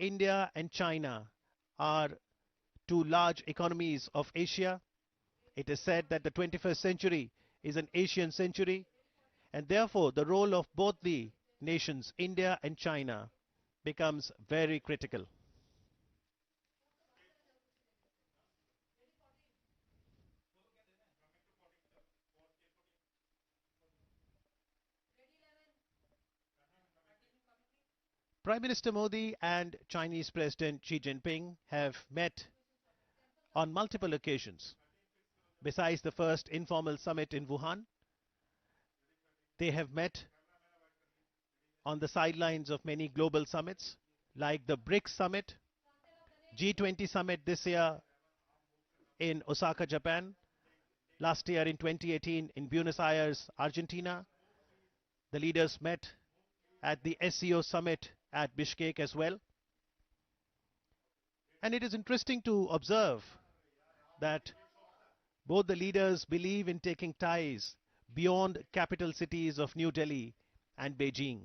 India and China are two large economies of Asia. It is said that the 21st century is an Asian century, and therefore the role of both the nations, India and China, becomes very critical. Prime Minister Modi and Chinese President Xi Jinping have met on multiple occasions. Besides the first informal summit in Wuhan, they have met on the sidelines of many global summits like the BRICS summit, G20 summit this year in Osaka, Japan, last year in 2018 in Buenos Aires, Argentina. The leaders met at the SCO summit at Bishkek as well. And it is interesting to observe that both the leaders believe in taking ties beyond capital cities of New Delhi and Beijing.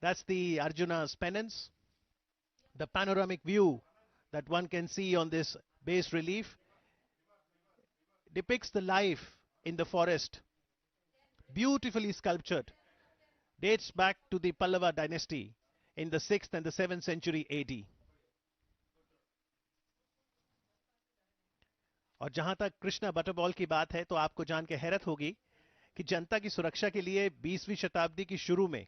That's the Arjuna's penance. The panoramic view that one can see on this bas relief depicts the life in the forest, beautifully sculptured, dates back to the Pallava dynasty in the 6th and the 7th century AD. और जहां तक Krishna butterball की बात है तो आपको जान के हैरत होगी कि जनता की सुरक्षा के लिए 20वीं शताब्दी की शुरू में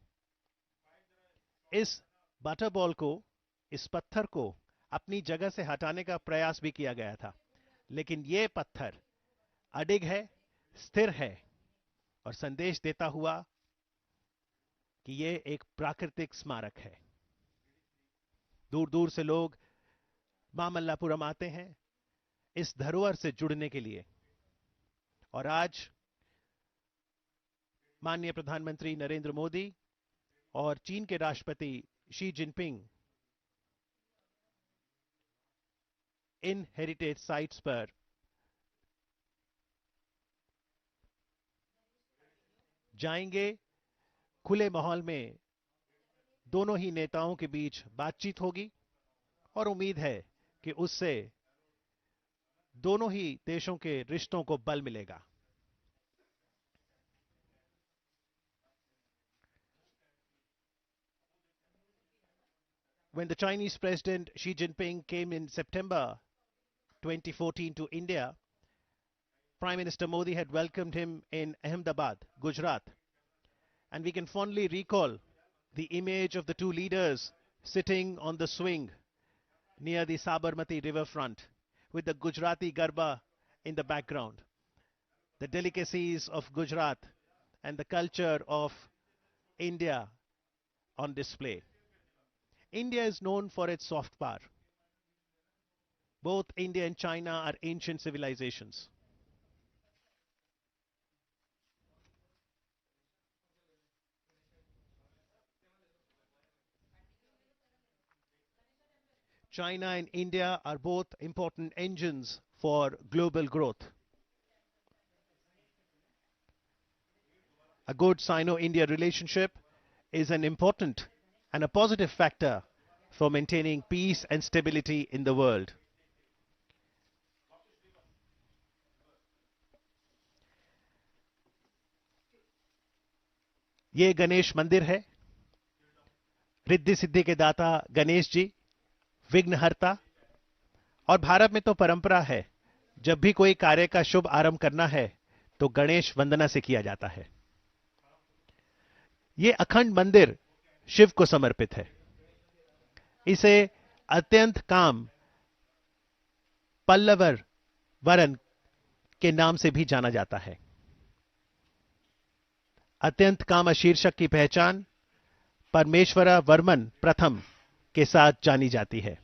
इस बटरबॉल को, इस पत्थर को अपनी जगह से हटाने का प्रयास भी किया गया था, लेकिन यह पत्थर अडिग है, स्थिर है और संदेश देता हुआ कि यह एक प्राकृतिक स्मारक है। दूर दूर से लोग मामल्लापुरम आते हैं इस धरोहर से जुड़ने के लिए। और आज माननीय प्रधानमंत्री नरेंद्र मोदी और चीन के राष्ट्रपति शी जिनपिंग इन हेरिटेज साइट्स पर जाएंगे। खुले माहौल में दोनों ही नेताओं के बीच बातचीत होगी और उम्मीद है कि उससे दोनों ही देशों के रिश्तों को बल मिलेगा। When the Chinese President Xi Jinping came in September 2014 to India, Prime Minister Modi had welcomed him in Ahmedabad, Gujarat. And we can fondly recall the image of the two leaders sitting on the swing near the Sabarmati riverfront with the Gujarati Garba in the background. The delicacies of Gujarat and the culture of India on display. India is known for its soft power. Both India and China are ancient civilizations. China and India are both important engines for global growth. A good Sino-India relationship is an important and a positive factor for maintaining peace and stability in the world. ये गणेश मंदिर है। रिद्धि सिद्धि के दाता गणेश जी, विघ्नहर्ता। और भारत में तो परंपरा है, जब भी कोई कार्य का शुभ आरंभ करना है तो गणेश वंदना से किया जाता है। ये अखंड मंदिर शिव को समर्पित है। इसे अत्यंत काम पल्लवर वरन के नाम से भी जाना जाता है। अत्यंत काम शीर्षक की पहचान परमेश्वरा वर्मन प्रथम के साथ जानी जाती है।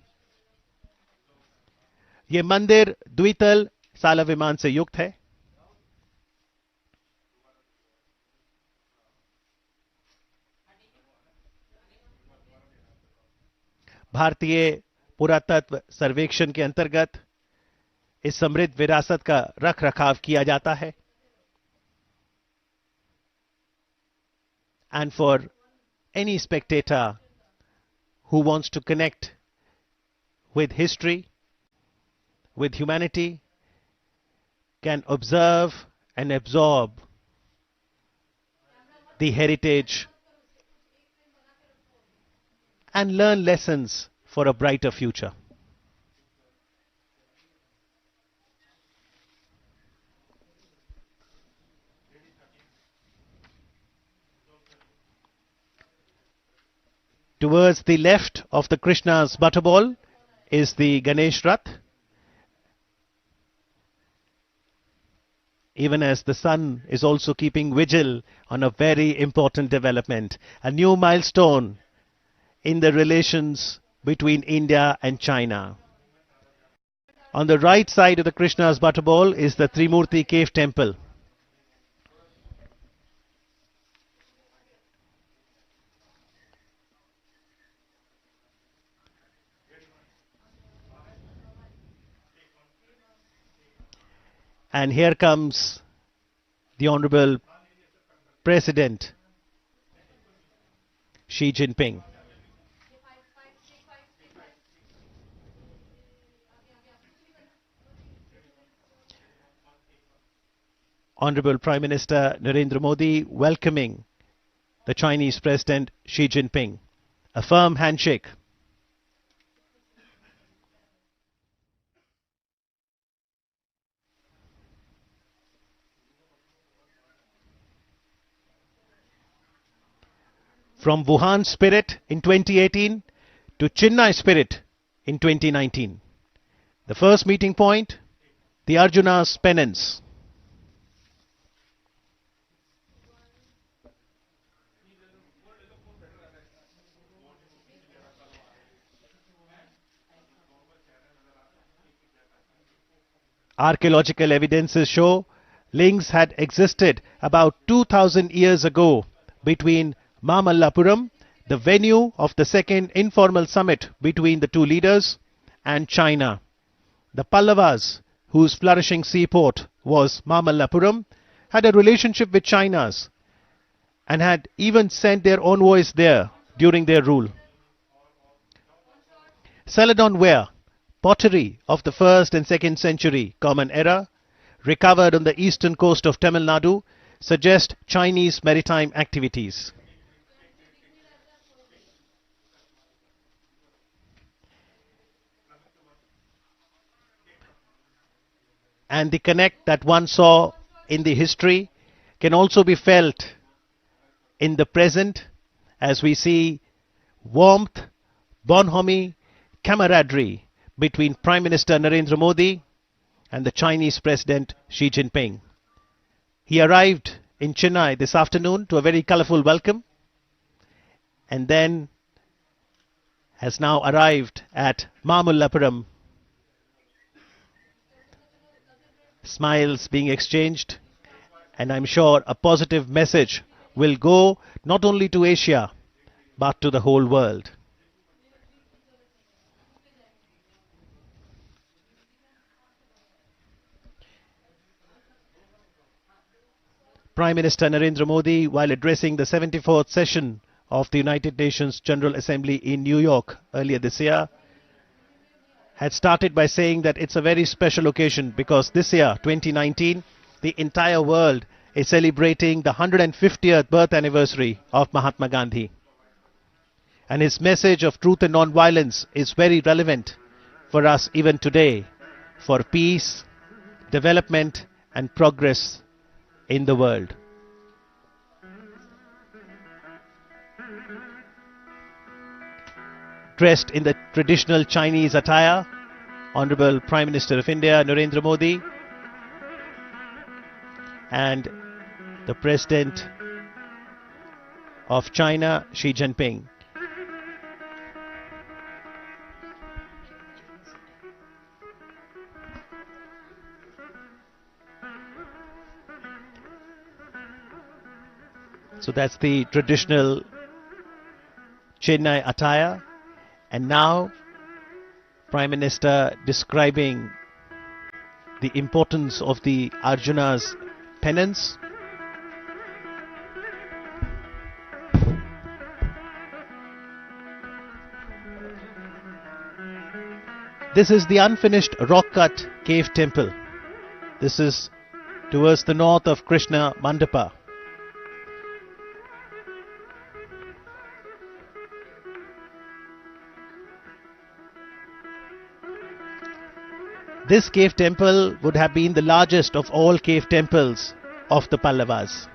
यह मंदिर द्वितल साला विमान से युक्त है। भारतीय पुरातत्व सर्वेक्षण के अंतर्गत इस समृद्ध विरासत का रख रखाव किया जाता है। And for any spectator who wants to connect with history, with humanity, can observe and absorb the heritage and learn lessons for a brighter future. Towards the left of the Krishna's butterball is the Ganesh Rath. Even as the sun is also keeping vigil on a very important development, a new milestone in the relations between India and China. On the right side of the Krishna's butterball is the Trimurti cave temple. And here comes the Honorable President Xi Jinping. Honorable Prime Minister Narendra Modi welcoming the Chinese President Xi Jinping. A firm handshake. From Wuhan spirit in 2018 to Chennai spirit in 2019. The first meeting point, the Arjuna's penance. Archaeological evidences show links had existed about 2000 years ago between Mamallapuram, the venue of the second informal summit between the two leaders, and China. The Pallavas, whose flourishing seaport was Mamallapuram, had a relationship with China's and had even sent their envoys there during their rule. Celadon ware, pottery of the 1st and 2nd century Common Era, recovered on the eastern coast of Tamil Nadu, suggest Chinese maritime activities. And the connect that one saw in the history can also be felt in the present as we see warmth, bonhomie, camaraderie between Prime Minister Narendra Modi and the Chinese President Xi Jinping. He arrived in Chennai this afternoon to a very colorful welcome and then has now arrived at Mamallapuram. Smiles being exchanged, and I'm sure a positive message will go not only to Asia but to the whole world. Prime Minister Narendra Modi, while addressing the 74th session of the United Nations General Assembly in New York earlier this year, had started by saying that it's a very special occasion because this year, 2019, the entire world is celebrating the 150th birth anniversary of Mahatma Gandhi. And his message of truth and non-violence is very relevant for us even today, for peace, development and progress in the world. Dressed in the traditional Chinese attire, Honorable Prime Minister of India Narendra Modi and the President of China Xi Jinping. So that's the traditional Chennai attire. And now, Prime Minister describing the importance of the Arjuna's penance. This is the unfinished rock-cut cave temple. This is towards the north of Krishna Mandapa. This cave temple would have been the largest of all cave temples of the Pallavas.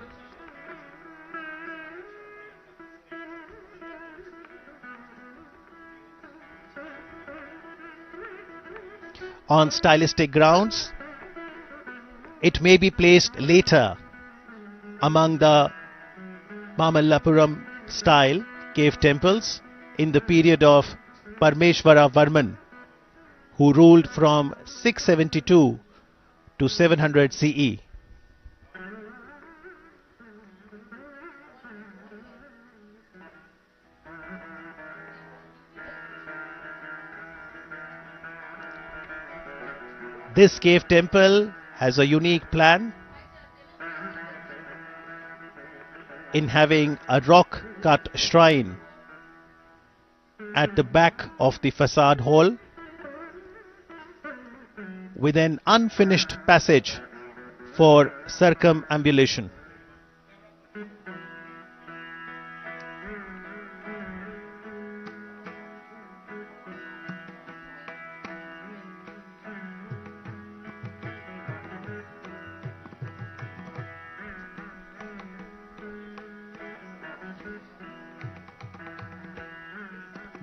On stylistic grounds, it may be placed later among the Mamallapuram style cave temples in the period of Parmeshwara Varman, who ruled from 672 to 700 CE. This cave temple has a unique plan in having a rock-cut shrine at the back of the facade hall with an unfinished passage for circumambulation.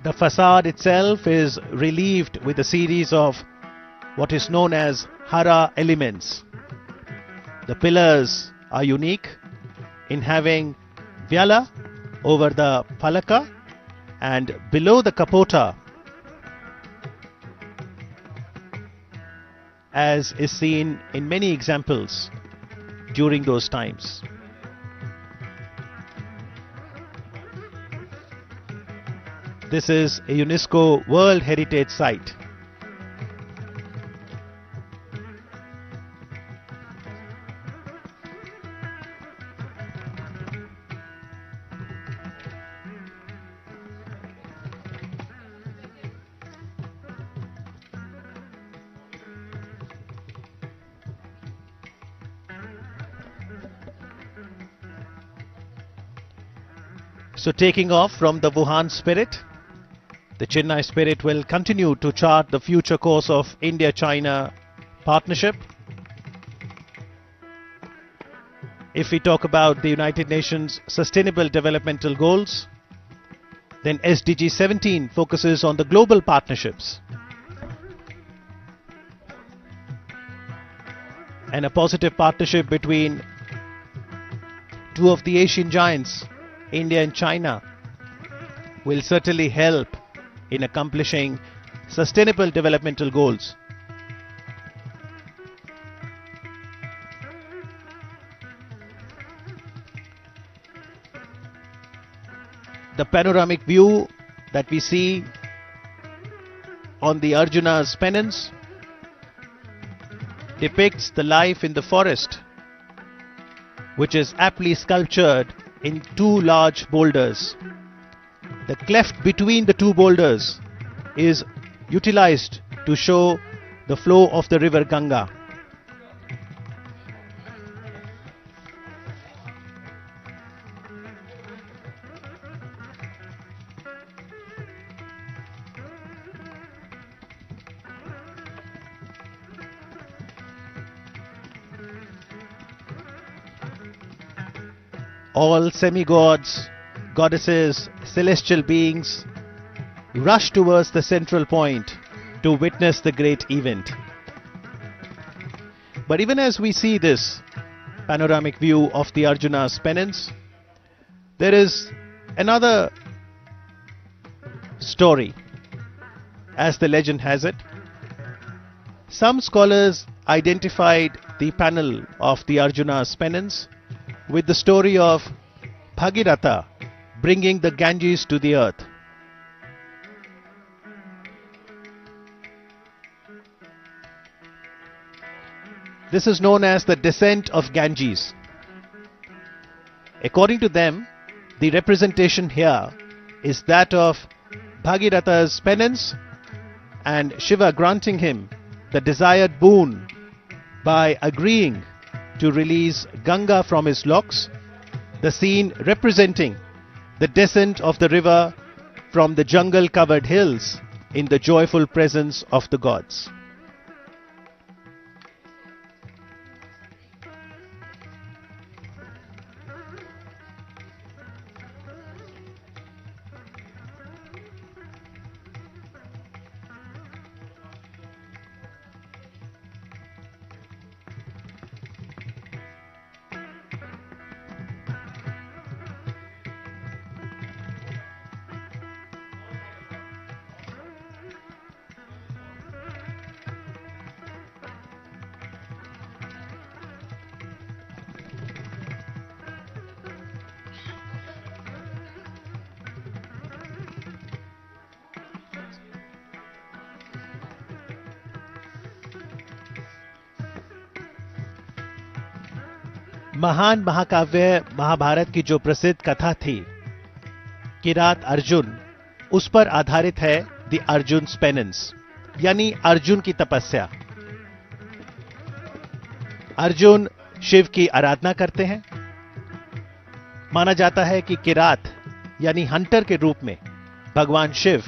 The facade itself is relieved with a series of what is known as Hara elements. The pillars are unique in having Vyala over the Palaka and below the Kapota, as is seen in many examples during those times. This is a UNESCO World Heritage Site. So taking off from the Wuhan spirit, the Chennai spirit will continue to chart the future course of India-China partnership. If we talk about the United Nations Sustainable Developmental Goals, then SDG 17 focuses on the global partnerships and a positive partnership between two of the Asian giants, India and China, will certainly help in accomplishing sustainable developmental goals. The panoramic view that we see on the Arjuna's penance depicts the life in the forest, which is aptly sculptured in two large boulders. The cleft between the two boulders is utilized to show the flow of the river Ganga. All semi-gods, goddesses, celestial beings rush towards the central point to witness the great event. But even as we see this panoramic view of the Arjuna's penance, there is another story, as the legend has it. Some scholars identified the panel of the Arjuna's penance with the story of Bhagiratha bringing the Ganges to the earth. This is known as the descent of Ganges. According to them, the representation here is that of Bhagiratha's penance and Shiva granting him the desired boon by agreeing to release Ganga from his locks, the scene representing the descent of the river from the jungle-covered hills in the joyful presence of the gods. महान महाकाव्य महाभारत की जो प्रसिद्ध कथा थी किरात अर्जुन, उस पर आधारित है द अर्जुन्स पेनेंस, यानी अर्जुन की तपस्या। अर्जुन शिव की आराधना करते हैं। माना जाता है कि किरात यानी हंटर के रूप में भगवान शिव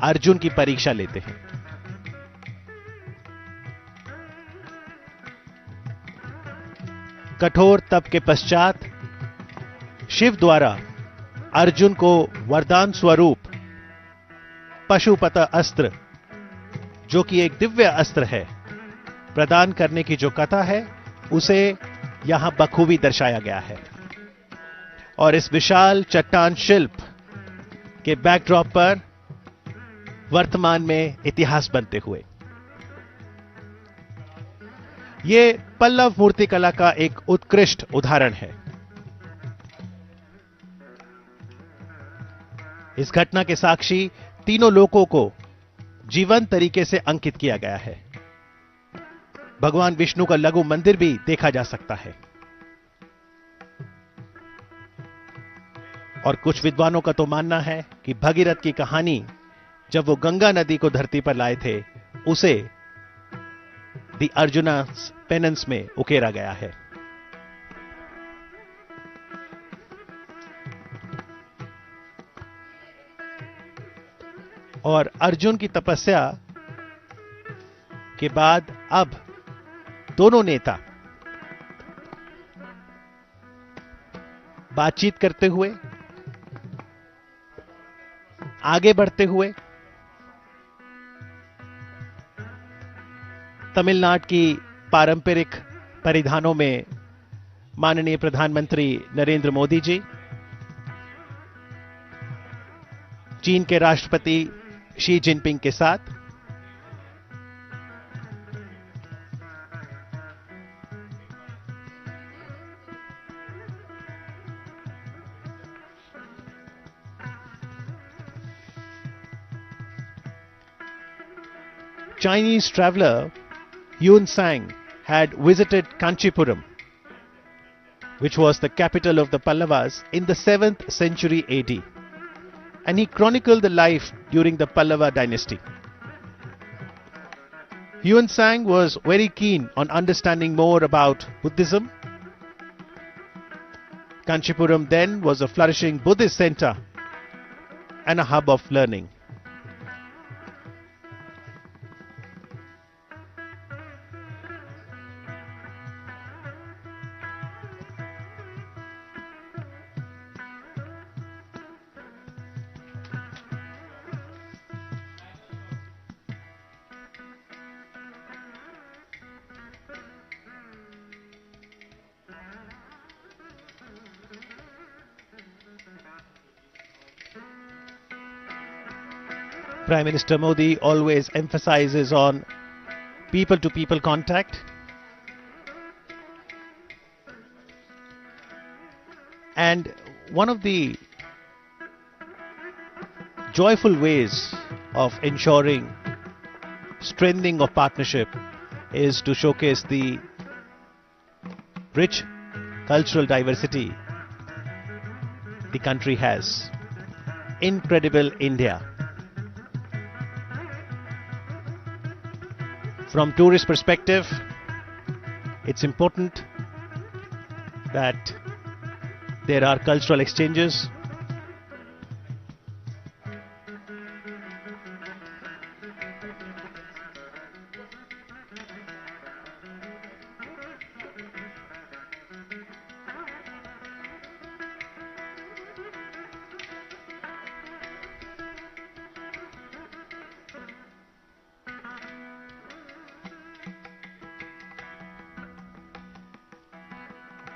अर्जुन की परीक्षा लेते हैं। कठोर तप के पश्चात शिव द्वारा अर्जुन को वरदान स्वरूप पशुपत अस्त्र, जो कि एक दिव्य अस्त्र है, प्रदान करने की जो कथा है उसे यहां बखूबी दर्शाया गया है। और इस विशाल चट्टान शिल्प के बैकड्रॉप पर वर्तमान में इतिहास बनते हुए ये पल्लव मूर्तिकला का एक उत्कृष्ट उदाहरण है। इस घटना के साक्षी तीनों लोकों को जीवंत तरीके से अंकित किया गया है। भगवान विष्णु का लघु मंदिर भी देखा जा सकता है। और कुछ विद्वानों का तो मानना है कि भगीरथ की कहानी जब वो गंगा नदी को धरती पर लाए थे, उसे द अर्जुनस पेनेंस में उकेरा गया है। और अर्जुन की तपस्या के बाद अब दोनों नेता बातचीत करते हुए, आगे बढ़ते हुए तमिलनाडु की पारंपरिक परिधानों में माननीय प्रधानमंत्री नरेंद्र मोदी जी, चीन के राष्ट्रपति शी जिनपिंग के साथ Chinese traveler Yuan Sang had visited Kanchipuram, which was the capital of the Pallavas, in the 7th century AD, and he chronicled the life during the Pallava dynasty. Yuan Sang was very keen on understanding more about Buddhism. Kanchipuram then was a flourishing Buddhist center and a hub of learning. Prime Minister Modi always emphasizes on people-to-people contact, and one of the joyful ways of ensuring strengthening of partnership is to showcase the rich cultural diversity the country has. Incredible India. From tourist perspective, it's important that there are cultural exchanges.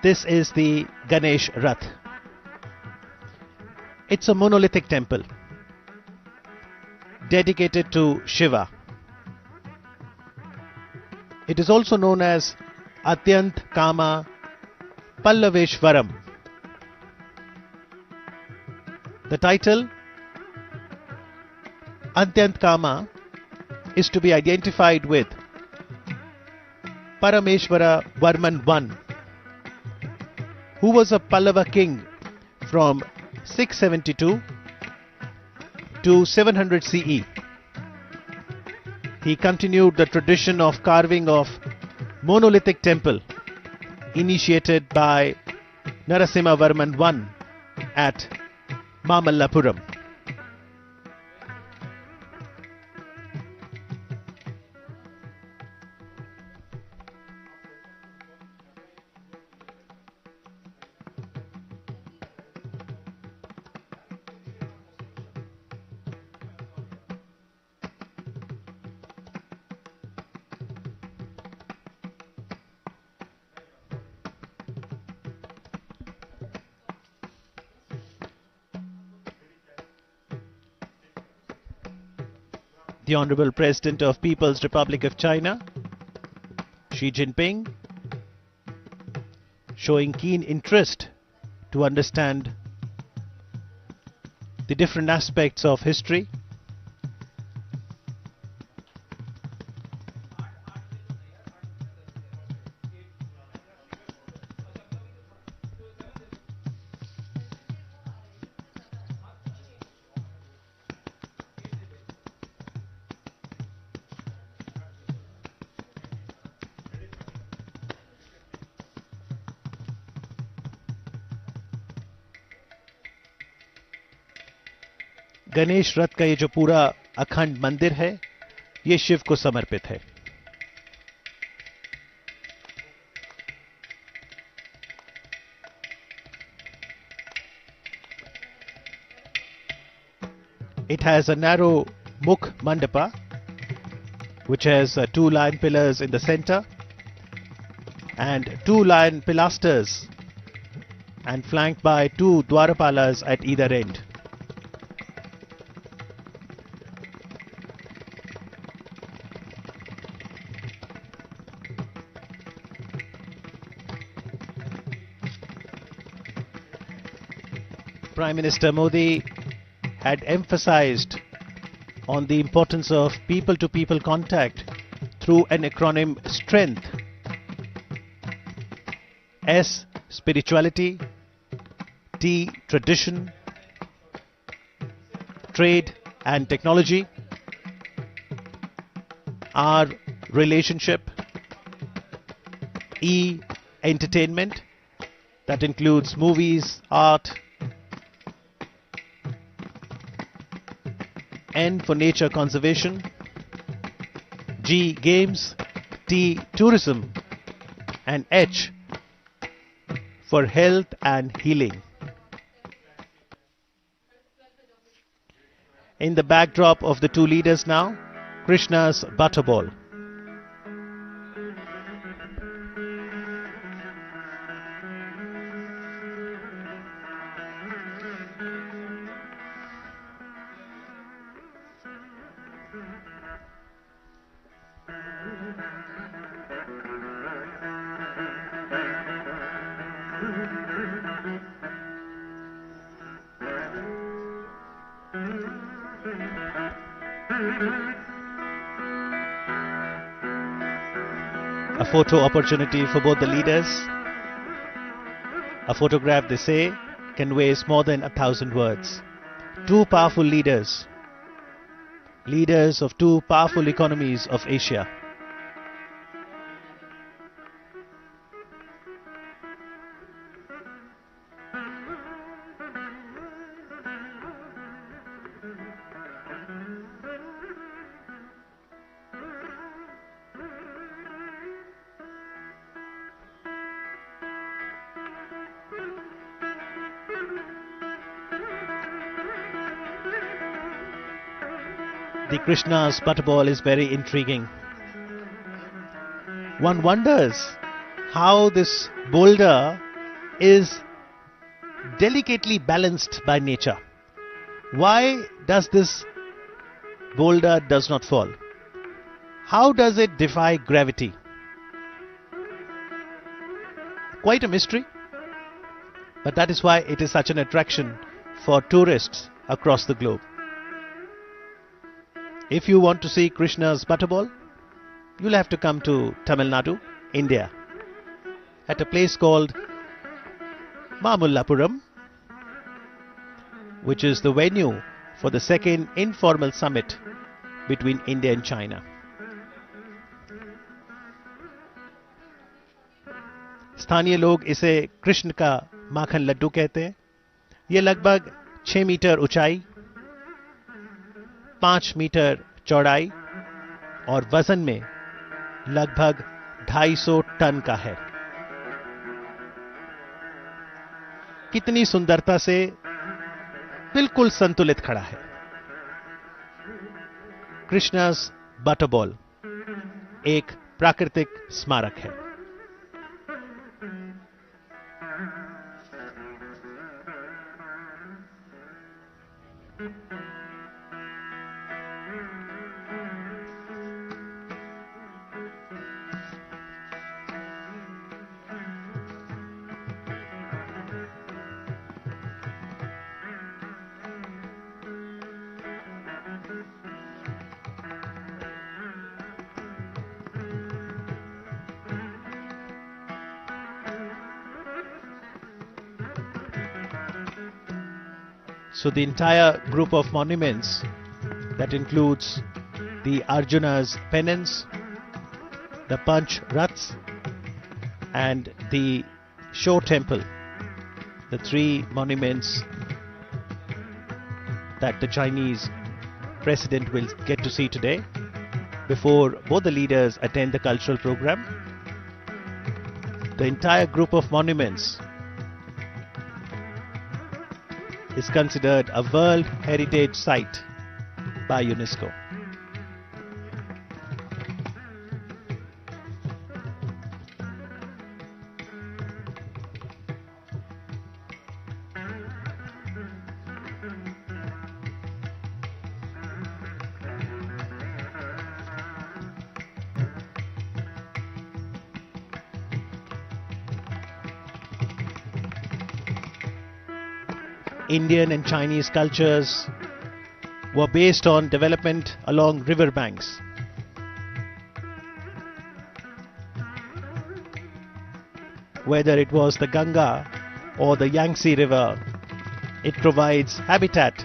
This is the Ganesh Rath. It's a monolithic temple dedicated to Shiva. It is also known as Atyant Kama Pallaveshwaram. The title Atyant Kama is to be identified with Parameshwara Varman I, who was a Pallava king from 672 to 700 CE. He continued the tradition of carving of monolithic temple initiated by Narasimha Varman I at Mamallapuram. The Honorable President of People's Republic of China, Xi Jinping, showing keen interest to understand the different aspects of history. Ganesh रथ का ये जो पूरा अखंड मंदिर है ये शिव को समर्पित है। It has a narrow Mukh Mandapa which has 2 lion pillars in the center and 2 lion pilasters and flanked by 2 Dwarapalas at either end. Prime Minister Modi had emphasized on the importance of people-to-people contact through an acronym STRENGTH. S, spirituality, T, tradition, trade and technology, R, relationship, E, entertainment, that includes movies, art, N for nature conservation, G, games, T, tourism, and H for health and healing. In the backdrop of the 2 leaders now, Krishna's butterball. A photo opportunity for both the leaders. A photograph, they say, conveys more than 1,000 words. 2 powerful leaders. Leaders of 2 powerful economies of Asia. The Krishna's butterball is very intriguing. One wonders how this boulder is delicately balanced by nature. Why does this boulder does not fall? How does it defy gravity? Quite a mystery, but that is why it is such an attraction for tourists across the globe. If you want to see Krishna's butterball, you'll have to come to Tamil Nadu, India, at a place called Mamallapuram, which is the venue for the second informal summit between India and China. स्थानीय लोग इसे कृष्ण का माखन लड्डू कहते हैं। ये लगभग 6 metre ऊंचाई, 5 metre चौड़ाई और वजन में लगभग 250 टन का है। कितनी सुंदरता से बिल्कुल संतुलित खड़ा है। कृष्णा's बटरबॉल एक प्राकृतिक स्मारक है। So the entire group of monuments that includes the Arjuna's penance, the Pancha Rathas and the Show Temple, the 3 monuments that the Chinese President will get to see today before both the leaders attend the cultural program. The entire group of monuments is considered a World Heritage Site by UNESCO. Indian and Chinese cultures were based on development along river banks. Whether it was the Ganga or the Yangtze River, it provides habitat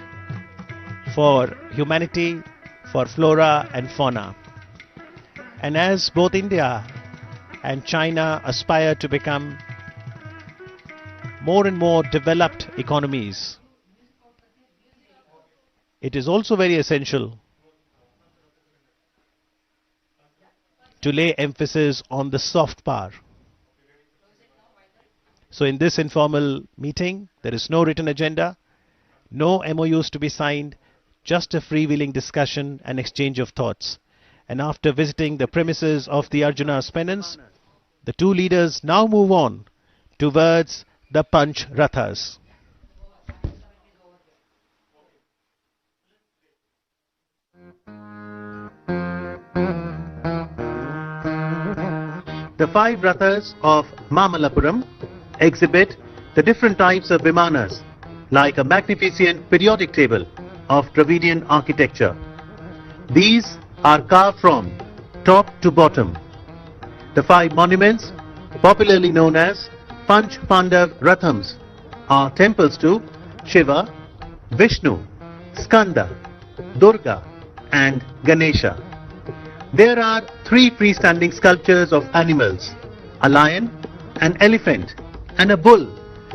for humanity, for flora and fauna. And as both India and China aspire to become more and more developed economies, it is also very essential to lay emphasis on the soft power. So in this informal meeting, there is no written agenda, no MOUs to be signed, just a freewheeling discussion and exchange of thoughts. And after visiting the premises of the Arjuna's penance, the 2 leaders now move on towards the Pancha Rathas. The 5 Rathas of Mamallapuram exhibit the different types of vimanas, like a magnificent periodic table of Dravidian architecture. These are carved from top to bottom. The 5 monuments, popularly known as Panch Pandav Rathams, are temples to Shiva, Vishnu, Skanda, Durga and Ganesha. There are 3 freestanding sculptures of animals, a lion, an elephant and a bull,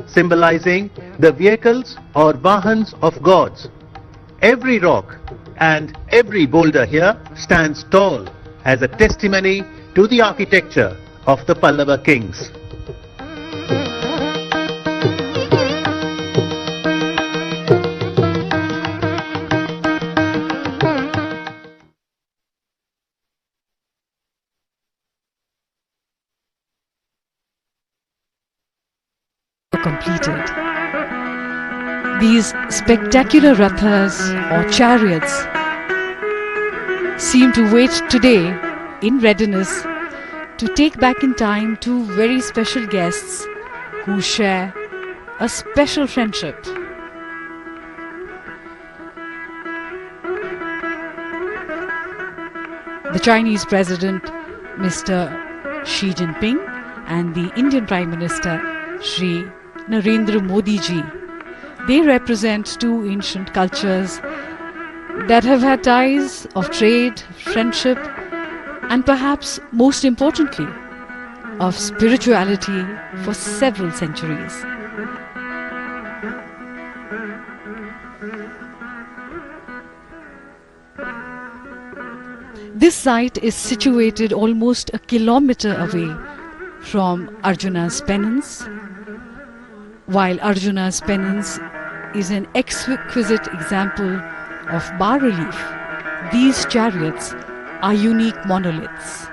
symbolizing the vehicles or vahans of gods. Every rock and every boulder here stands tall as a testimony to the architecture of the Pallava kings. completed. These spectacular rathas or chariots seem to wait today in readiness to take back in time two very special guests who share a special friendship. The Chinese President, Mr. Xi Jinping, and the Indian Prime Minister, Shri Narendra Modi ji. They represent two ancient cultures that have had ties of trade, friendship, and perhaps most importantly, of spirituality for several centuries. This site is situated almost a kilometer away from Arjuna's penance. While Arjuna's penance is an exquisite example of bas-relief, these chariots are unique monoliths.